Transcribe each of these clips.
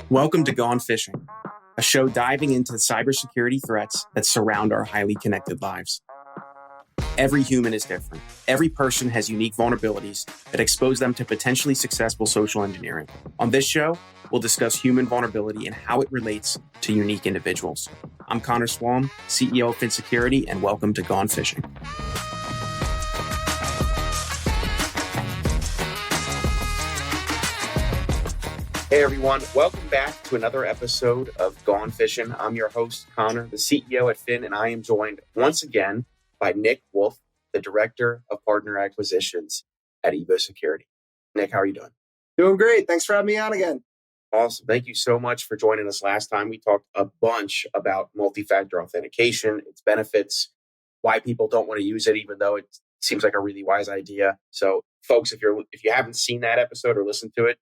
Welcome to Gone Fishing, a show diving into the cybersecurity threats that surround our highly connected lives. Every human is different. Every person has unique vulnerabilities that expose them to potentially successful social engineering. On this show, we'll discuss human vulnerability and how it relates to unique individuals. I'm Connor Swalm, CEO of FinSecurity, and welcome to Gone Fishing. Hey everyone, welcome back to another episode of Gone Fishing. I'm your host, Connor, the CEO at Fin, and I am joined once again by Nick Wolf, the Director of Partner Acquisitions at MSPs. Nick, how are you doing? Doing great. Thanks for having me on again. Awesome. Thank you so much for joining us. Last time we talked a bunch about multi-factor authentication, its benefits, why people don't want to use it, even though it seems like a really wise idea. So folks, if you haven't seen that episode or listened to it,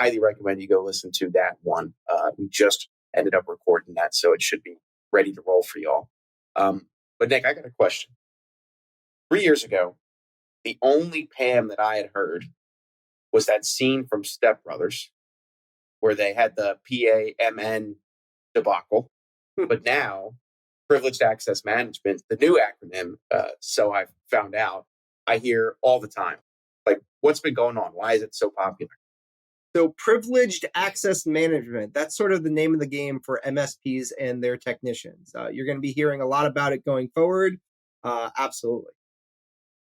highly recommend you go listen to that one. We just ended up recording that, so it should be ready to roll for y'all. But Nick, I got a question. 3 years ago, the only PAM that I had heard was that scene from Step Brothers where they had the PAMN debacle. But now, Privileged Access Management, the new acronym, so I've found out, I hear all the time. Like, what's been going on? Why is it so popular? So Privileged Access Management, that's sort of the name of the game for MSPs and their technicians. You're going to be hearing a lot about it going forward. Absolutely.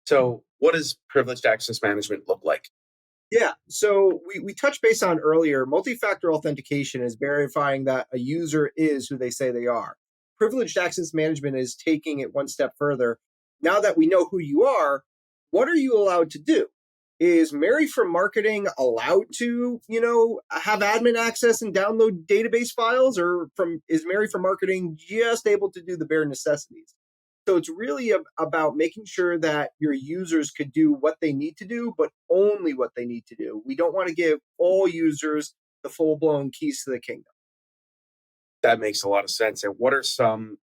So what does Privileged Access Management look like? Yeah, so we touched base on earlier, multi-factor authentication is verifying that a user is who they say they are. Privileged Access Management is taking it one step further. Now that we know who you are, what are you allowed to do? Is Mary from marketing allowed to, have admin access and download database files, or is Mary from marketing just able to do the bare necessities? So it's really about making sure that your users could do what they need to do, but only what they need to do. We don't want to give all users the full-blown keys to the kingdom. That makes a lot of sense. And what are some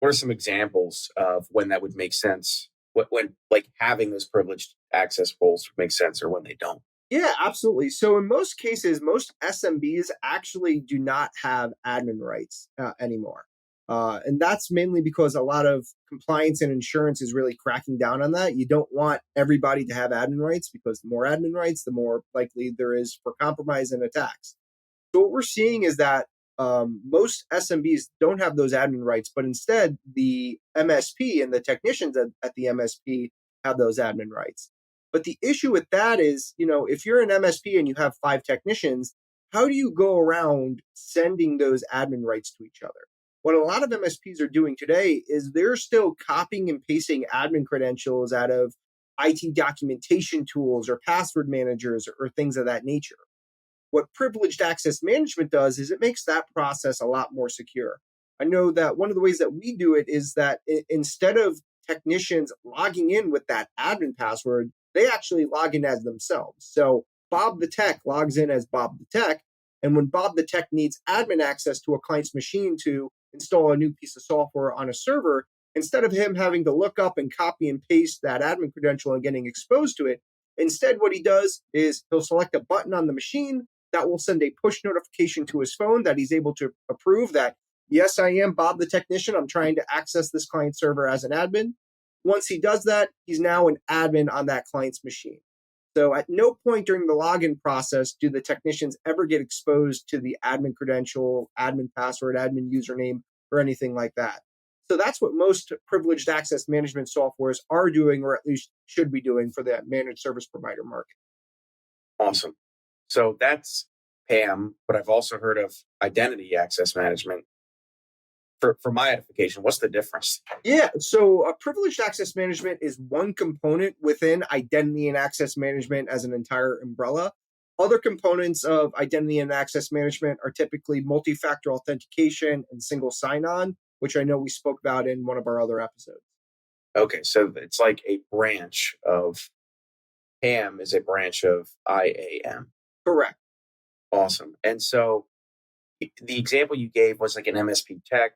examples of when that would make sense? When like having those privileged access roles would make sense, or when they don't? Yeah, absolutely. So in most cases, most SMBs actually do not have admin rights anymore. And that's mainly because a lot of compliance and insurance is really cracking down on that. You don't want everybody to have admin rights, because the more admin rights, the more likely there is for compromise and attacks. So what we're seeing is that most SMBs don't have those admin rights, but instead the MSP and the technicians at the MSP have those admin rights. But the issue with that is, if you're an MSP and you have 5 technicians, how do you go around sending those admin rights to each other? What a lot of MSPs are doing today is they're still copying and pasting admin credentials out of IT documentation tools or password managers or things of that nature. What Privileged Access Management does is it makes that process a lot more secure. I know that one of the ways that we do it is that instead of technicians logging in with that admin password, they actually log in as themselves. So Bob the Tech logs in as Bob the Tech. And when Bob the Tech needs admin access to a client's machine to install a new piece of software on a server, instead of him having to look up and copy and paste that admin credential and getting exposed to it, instead what he does is he'll select a button on the machine that will send a push notification to his phone that he's able to approve that, yes, I am Bob the technician. I'm trying to access this client server as an admin. Once he does that, he's now an admin on that client's machine. So at no point during the login process do the technicians ever get exposed to the admin credential, admin password, admin username, or anything like that. So that's what most privileged access management softwares are doing, or at least should be doing, for the managed service provider market. Awesome. So that's PAM, but I've also heard of identity access management. For my edification, what's the difference? Yeah, so privileged access management is one component within identity and access management as an entire umbrella. Other components of identity and access management are typically multi-factor authentication and single sign-on, which I know we spoke about in one of our other episodes. Okay, so it's like a branch of PAM is a branch of IAM. Correct. Awesome. And so the example you gave was like an MSP tech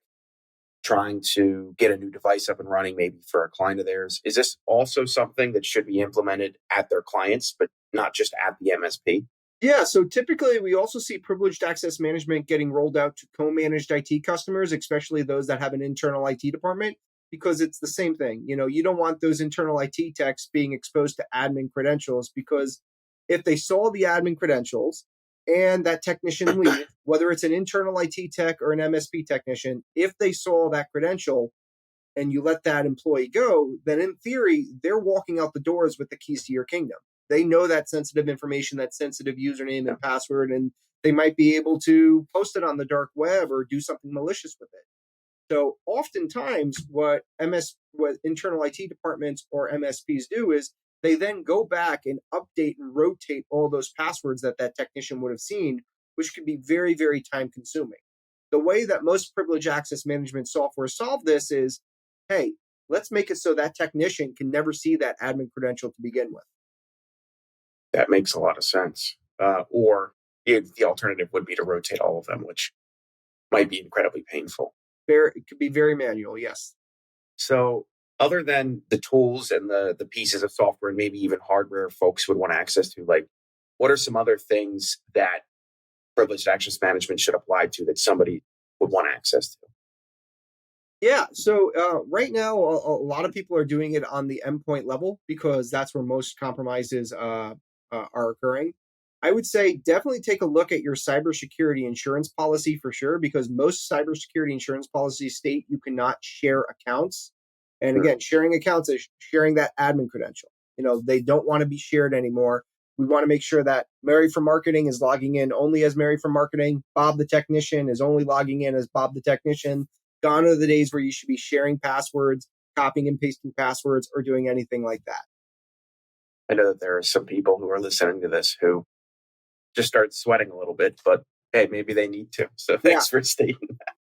trying to get a new device up and running, maybe for a client of theirs. Is this also something that should be implemented at their clients, but not just at the MSP? Yeah, so typically we also see privileged access management getting rolled out to co-managed IT customers, especially those that have an internal IT department, because it's the same thing. You don't want those internal IT techs being exposed to admin credentials because if they saw the admin credentials and that technician leave, whether it's an internal IT tech or an MSP technician, if they saw that credential and you let that employee go, then in theory, they're walking out the doors with the keys to your kingdom. They know that sensitive information, that sensitive username Yeah, and password, and they might be able to post it on the dark web or do something malicious with it. So oftentimes what internal IT departments or MSPs do is they then go back and update and rotate all those passwords that technician would have seen, which can be very, very time consuming. The way that most privilege access management software solve this is, hey, let's make it so that technician can never see that admin credential to begin with. that makes a lot of sense. Or the alternative would be to rotate all of them, which might be incredibly painful. It could be very manual, yes. So, other than the tools and the pieces of software and maybe even hardware folks would want access to, like, what are some other things that privileged access management should apply to that somebody would want access to? Yeah. So right now, a lot of people are doing it on the endpoint level because that's where most compromises are occurring. I would say definitely take a look at your cybersecurity insurance policy for sure, because most cybersecurity insurance policies state you cannot share accounts. And Hmm. again, sharing accounts is sharing that admin credential. They don't want to be shared anymore. We want to make sure that Mary from marketing is logging in only as Mary from marketing. Bob the technician is only logging in as Bob the technician. Gone are the days where you should be sharing passwords, copying and pasting passwords, or doing anything like that. I know that there are some people who are listening to this who just start sweating a little bit, but hey, maybe they need to. So, Yeah, thanks for stating.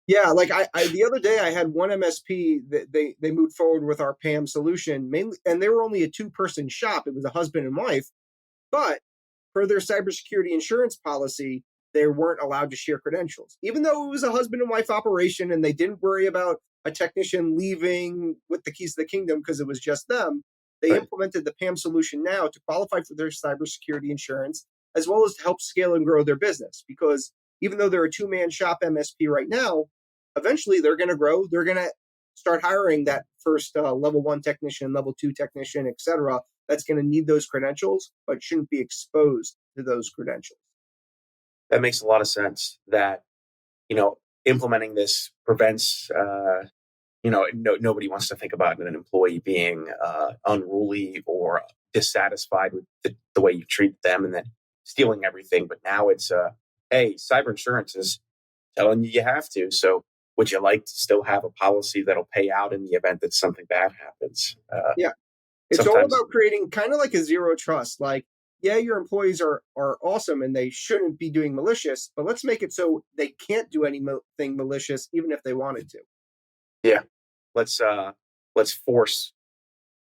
yeah. Like I the other day, I had one MSP that they moved forward with our PAM solution mainly, and they were only a two-person shop. It was a husband and wife, but per their cybersecurity insurance policy, they weren't allowed to share credentials. Even though it was a husband and wife operation and they didn't worry about a technician leaving with the keys to the kingdom because it was just them, they Right. implemented the PAM solution now to qualify for their cybersecurity insurance, as well as to help scale and grow their business. Because even though they're a two-man shop MSP right now, eventually they're going to grow. They're going to start hiring that first level one technician, level two technician, etc. That's going to need those credentials, but shouldn't be exposed to those credentials. That makes a lot of sense that, you know, implementing this prevents, nobody wants to think about an employee being unruly or dissatisfied with the way you treat them and then stealing everything. But now it's, hey, cyber insurance is telling you have to. So would you like to still have a policy that'll pay out in the event that something bad happens? Yeah, it's all Sometimes, about creating kind of like a zero trust. Like, yeah, your employees are awesome and they shouldn't be doing malicious, but let's make it so they can't do anything malicious, even if they wanted to. yeah, let's uh, let's force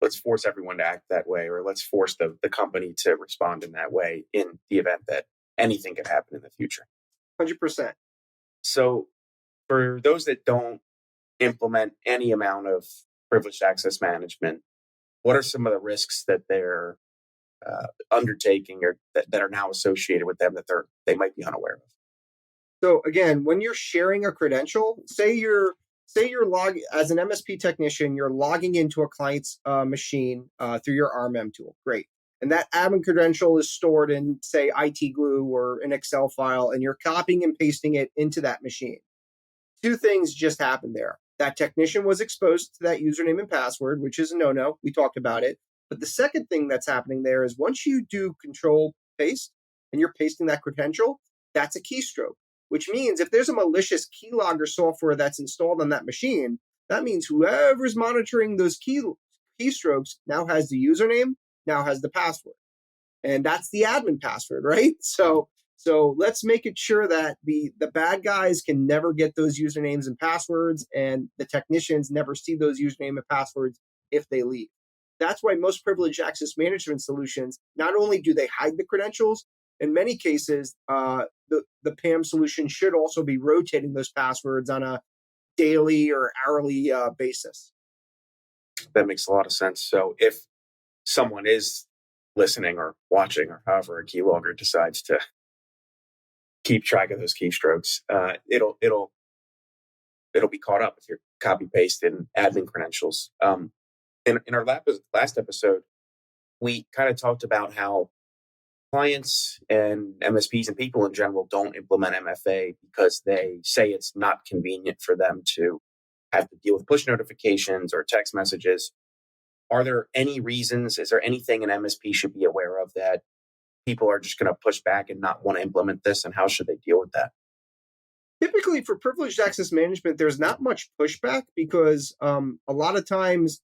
let's force everyone to act that way, or let's force the company to respond in that way in the event that anything could happen in the future. 100%. So, for those that don't implement any amount of privileged access management, what are some of the risks that they're undertaking or that are now associated with them that they might be unaware of? So again, when you're sharing a credential, say you're log as an MSP technician, you're logging into a client's machine through your RMM tool. Great. And that admin credential is stored in, say, IT Glue or an Excel file, and you're copying and pasting it into that machine. Two things just happened there. That technician was exposed to that username and password, which is a no-no. We talked about it. But the second thing that's happening there is once you do control paste and you're pasting that credential, that's a keystroke, which means if there's a malicious keylogger software that's installed on that machine, that means whoever's monitoring those keystrokes now has the username, now has the password, and that's the admin password, right? So let's make it sure that the bad guys can never get those usernames and passwords, and the technicians never see those username and passwords if they leave. That's why most privileged access management solutions not only do they hide the credentials, in many cases, the PAM solution should also be rotating those passwords on a daily or hourly basis. That makes a lot of sense. So, if someone is listening or watching or however a keylogger decides to keep track of those keystrokes. It'll be caught up if you're copy pasting admin credentials. In our last episode, we kind of talked about how clients and MSPs and people in general don't implement MFA because they say it's not convenient for them to have to deal with push notifications or text messages. Are there any reasons? Is there anything an MSP should be aware of that people are just going to push back and not want to implement this? And how should they deal with that? Typically, for privileged access management, there's not much pushback because a lot of times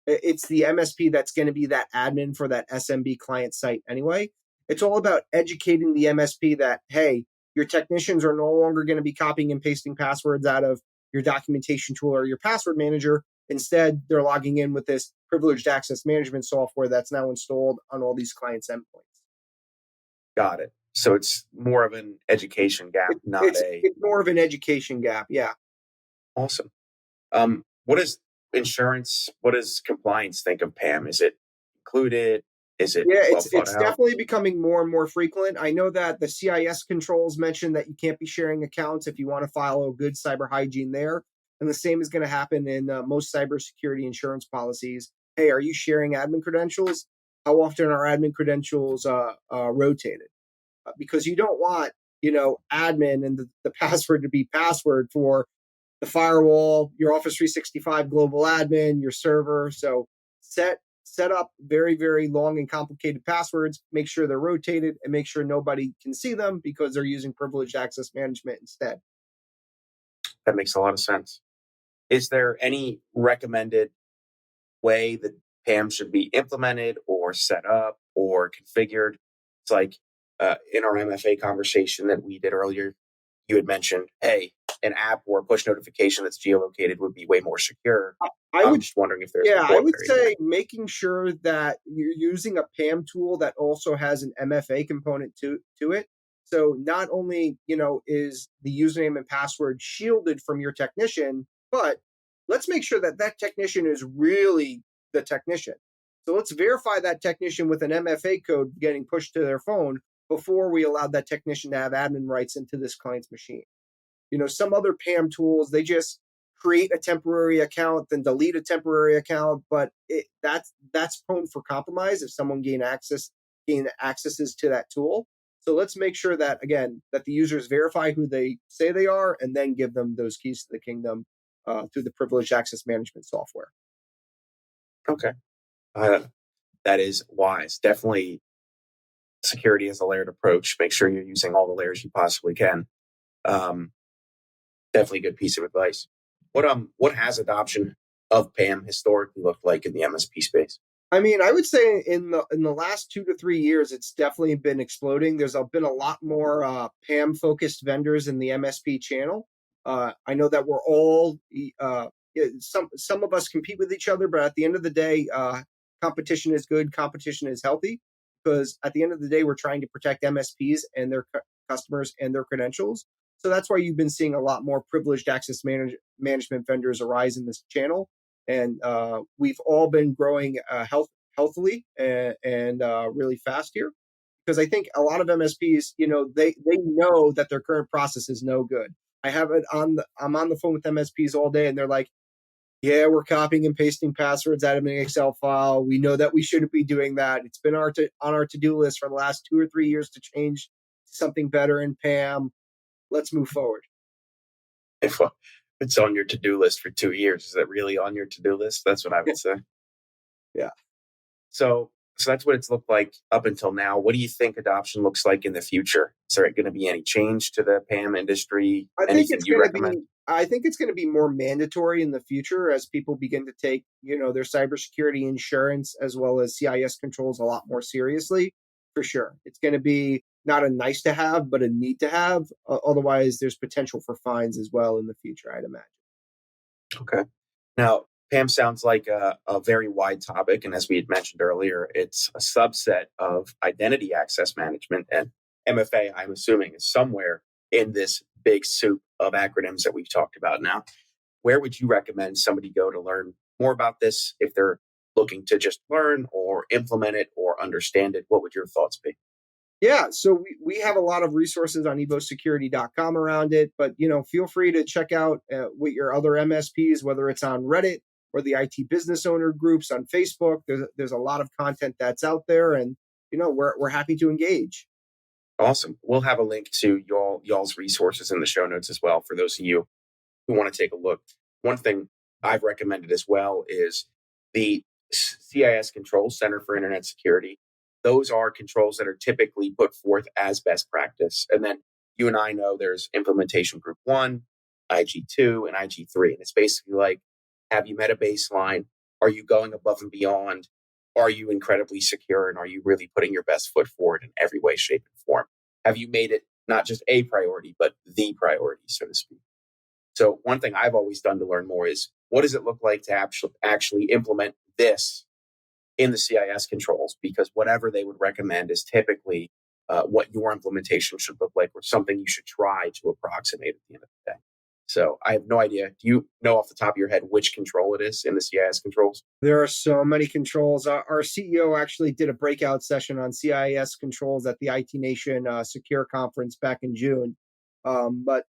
it's the MSP that's going to be that admin for that SMB client site anyway. It's all about educating the MSP that, hey, your technicians are no longer going to be copying and pasting passwords out of your documentation tool or your password manager. Instead, they're logging in with this privileged access management software that's now installed on all these clients' endpoints. Got it. So it's more of an education gap, not a It's more of an education gap. Yeah. awesome. What is insurance? What does compliance think of PAM? Is it included? Is it Yeah, well thought it's out? definitely becoming more and more frequent. I know that the CIS controls mentioned that you can't be sharing accounts if you want to follow good cyber hygiene there. And the same is going to happen in most cybersecurity insurance policies. Hey, are you sharing admin credentials? How often are admin credentials rotated? Because you don't want, admin and the password to be password for the firewall, your Office 365 global admin, your server. So set up very, very long and complicated passwords, make sure they're rotated, and make sure nobody can see them because they're using privileged access management instead. That makes a lot of sense. Is there any recommended way that PAM should be implemented or set up or configured? It's like in our MFA conversation that we did earlier, you had mentioned, hey, an app or a push notification that's geolocated would be way more secure. I I'm would just wondering if there's a Yeah, I would preliminary there. say making sure that you're using a PAM tool that also has an MFA component to it. So not only, is the username and password shielded from your technician, but let's make sure that that technician is really the technician. So let's verify that technician with an MFA code getting pushed to their phone before we allow that technician to have admin rights into this client's machine. Some other PAM tools, they just create a temporary account, then delete a temporary account, but that's prone for compromise if someone gain accesses to that tool. So let's make sure that again that the users verify who they say they are, and then give them those keys to the kingdom through the privileged access management software. Okay. Uh, that is wise. Definitely security is a layered approach. Make sure you're using all the layers you possibly can. Um, Definitely a good piece of advice. What has adoption of PAM historically looked like in the MSP space? I mean, I would say in the last 2 to 3 years, it's definitely been exploding. There's been a lot more PAM focused vendors in the MSP channel. I know that we're all some of us compete with each other, but at the end of the day, competition is good. Competition is healthy because at the end of the day, we're trying to protect MSPs and their customers and their credentials. So that's why you've been seeing a lot more privileged access management vendors arise in this channel, and we've all been growing healthily and really fast here because I think a lot of MSPs, they know that their current process is no good. I'm on the phone with MSPs all day, and they're like, "Yeah, we're copying and pasting passwords out of an Excel file. We know that we shouldn't be doing that. It's been on our to do list for the last 2 or 3 years to change to something better in PAM. Let's move forward." If it's on your to-do list for 2 years, is it really on your to-do list? That's what I would say. Yeah. So that's what it's looked like up until now. What do you think adoption looks like in the future? Is there going to be any change to the PAM industry? I think Anything it's you going to recommend? be. I think it's going to be more mandatory in the future as people begin to take, their cybersecurity insurance as well as CIS controls a lot more seriously. For sure, it's going to be not a nice to have, but a need to have. Otherwise, there's potential for fines as well in the future, I'd imagine. Okay. Now, PAM sounds like a very wide topic. And as we had mentioned earlier, it's a subset of identity access management. And MFA, I'm assuming, is somewhere in this big soup of acronyms that we've talked about now. Where would you recommend somebody go to learn more about this if they're looking to just learn or implement it or understand it? What would your thoughts be? Yeah, so we have a lot of resources on evosecurity.com around it, but feel free to check out with your other MSPs, whether it's on Reddit or the IT business owner groups on Facebook. There's a lot of content that's out there, and we're happy to engage. Awesome. We'll have a link to y'all's resources in the show notes as well for those of you who want to take a look. One thing I've recommended as well is the CIS Controls, Center for Internet Security. Those are controls that are typically put forth as best practice. And then you and I know there's Implementation Group 1, IG2, and IG3. And it's basically like, have you met a baseline? Are you going above and beyond? Are you incredibly secure? And are you really putting your best foot forward in every way, shape, and form? Have you made it not just a priority, but the priority, so to speak? So one thing I've always done to learn more is, what does it look like to actually implement this in the CIS controls? Because whatever they would recommend is typically what your implementation should look like, or something you should try to approximate at the end of the day. So I have no idea. Do you know off the top of your head which control it is in the CIS controls? There are so many controls. Our CEO actually did a breakout session on CIS controls at the IT Nation Secure Conference back in June. But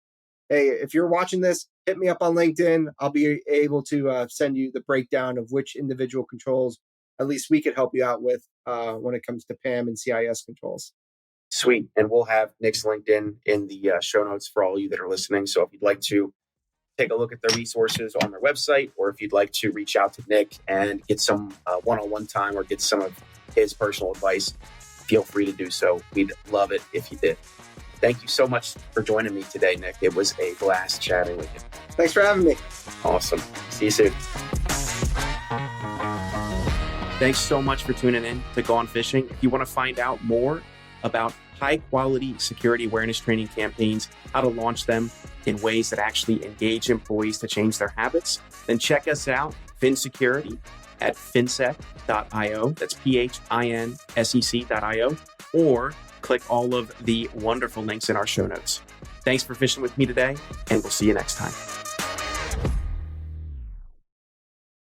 hey, if you're watching this, hit me up on LinkedIn. I'll be able to send you the breakdown of which individual controls at least we could help you out with when it comes to PAM and CIS controls. Sweet. And we'll have Nick's LinkedIn in the show notes for all of you that are listening. So if you'd like to take a look at the resources on their website, or if you'd like to reach out to Nick and get some one-on-one time or get some of his personal advice, feel free to do so. We'd love it if you did. Thank you so much for joining me today, Nick. It was a blast chatting with you. Thanks for having me. Awesome. See you soon. Thanks so much for tuning in to Gone Fishing. If you want to find out more about high-quality security awareness training campaigns, how to launch them in ways that actually engage employees to change their habits, then check us out, FinSecurity, at finsec.io. That's PHINSEC.io. Or click all of the wonderful links in our show notes. Thanks for fishing with me today, and we'll see you next time.